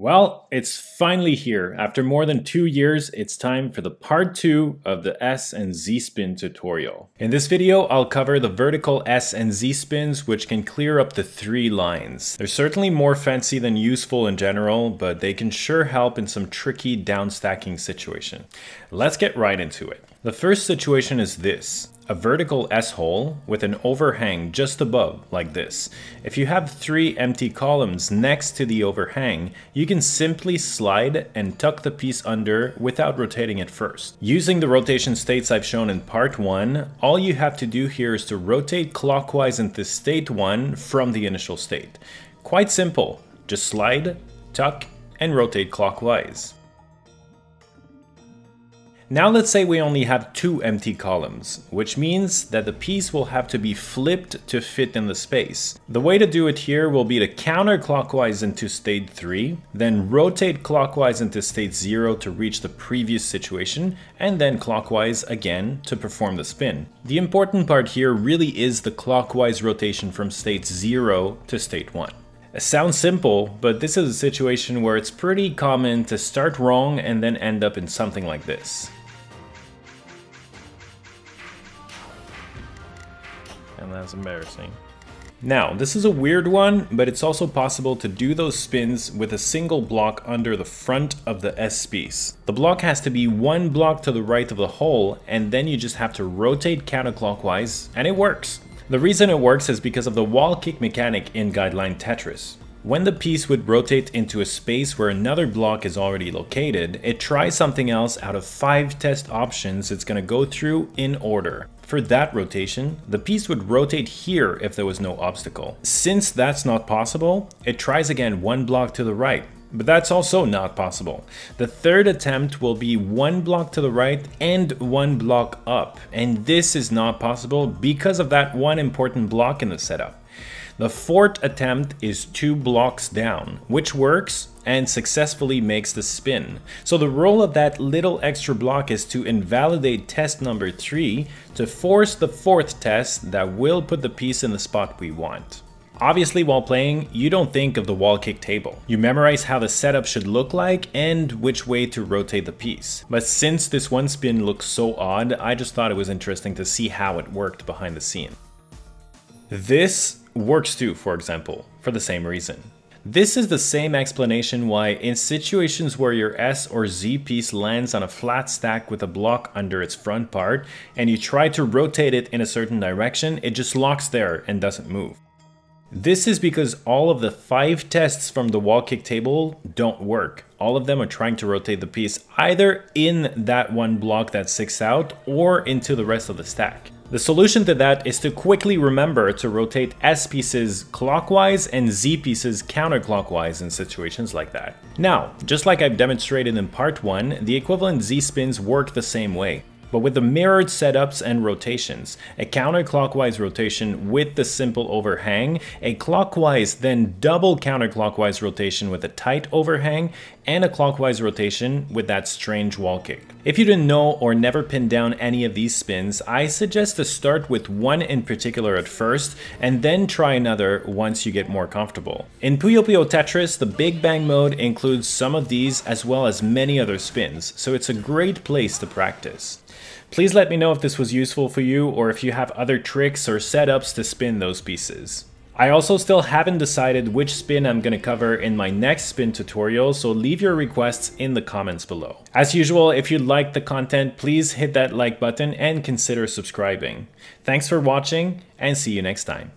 Well, it's finally here. After more than 2 years, it's time for the part 2 of the S and Z spin tutorial. In this video, I'll cover the vertical S and Z spins, which can clear up to 3 lines. They're certainly more fancy than useful in general, but they can sure help in some tricky downstacking situation. Let's get right into it. The first situation is this. A vertical S-hole with an overhang just above, like this. If you have 3 empty columns next to the overhang, you can simply slide and tuck the piece under without rotating it first. Using the rotation states I've shown in part 1, all you have to do here is to rotate clockwise into state 1 from the initial state. Quite simple, just slide, tuck, and rotate clockwise. Now let's say we only have 2 empty columns, which means that the piece will have to be flipped to fit in the space. The way to do it here will be to counterclockwise into state 3, then rotate clockwise into state 0 to reach the previous situation, and then clockwise again to perform the spin. The important part here really is the clockwise rotation from state 0 to state 1. It sounds simple, but this is a situation where it's pretty common to start wrong and then end up in something like this. And that's embarrassing. Now, this is a weird one, but it's also possible to do those spins with a single block under the front of the S piece. The block has to be 1 block to the right of the hole, and then you just have to rotate counterclockwise, and it works. The reason it works is because of the wall kick mechanic in Guideline Tetris. When the piece would rotate into a space where another block is already located, it tries something else out of 5 test options it's going to go through in order. For that rotation, the piece would rotate here if there was no obstacle. Since that's not possible, it tries again 1 block to the right. But that's also not possible. The third attempt will be 1 block to the right and 1 block up. And this is not possible because of that one important block in the setup. The fourth attempt is 2 blocks down, which works and successfully makes the spin. So the role of that little extra block is to invalidate test number 3 to force the 4th test that will put the piece in the spot we want. Obviously, while playing, you don't think of the wall kick table. You memorize how the setup should look like and which way to rotate the piece. But since this one spin looks so odd, I just thought it was interesting to see how it worked behind the scene. This works too, for example, for the same reason. This is the same explanation why in situations where your S or Z piece lands on a flat stack with a block under its front part and you try to rotate it in a certain direction, it just locks there and doesn't move. This is because all of the 5 tests from the wall kick table don't work. All of them are trying to rotate the piece either in that 1 block that sticks out or into the rest of the stack. The solution to that is to quickly remember to rotate S pieces clockwise and Z pieces counterclockwise in situations like that. Now, just like I've demonstrated in part 1, the equivalent Z spins work the same way. But with the mirrored setups and rotations, a counterclockwise rotation with the simple overhang, a clockwise then double counterclockwise rotation with a tight overhang, and a clockwise rotation with that strange wall kick. If you didn't know or never pinned down any of these spins, I suggest to start with one in particular at first, and then try another once you get more comfortable. In Puyo Puyo Tetris, the Big Bang mode includes some of these as well as many other spins, so it's a great place to practice. Please let me know if this was useful for you or if you have other tricks or setups to spin those pieces. I also still haven't decided which spin I'm going to cover in my next spin tutorial, so leave your requests in the comments below. As usual, if you liked the content, please hit that like button and consider subscribing. Thanks for watching and see you next time.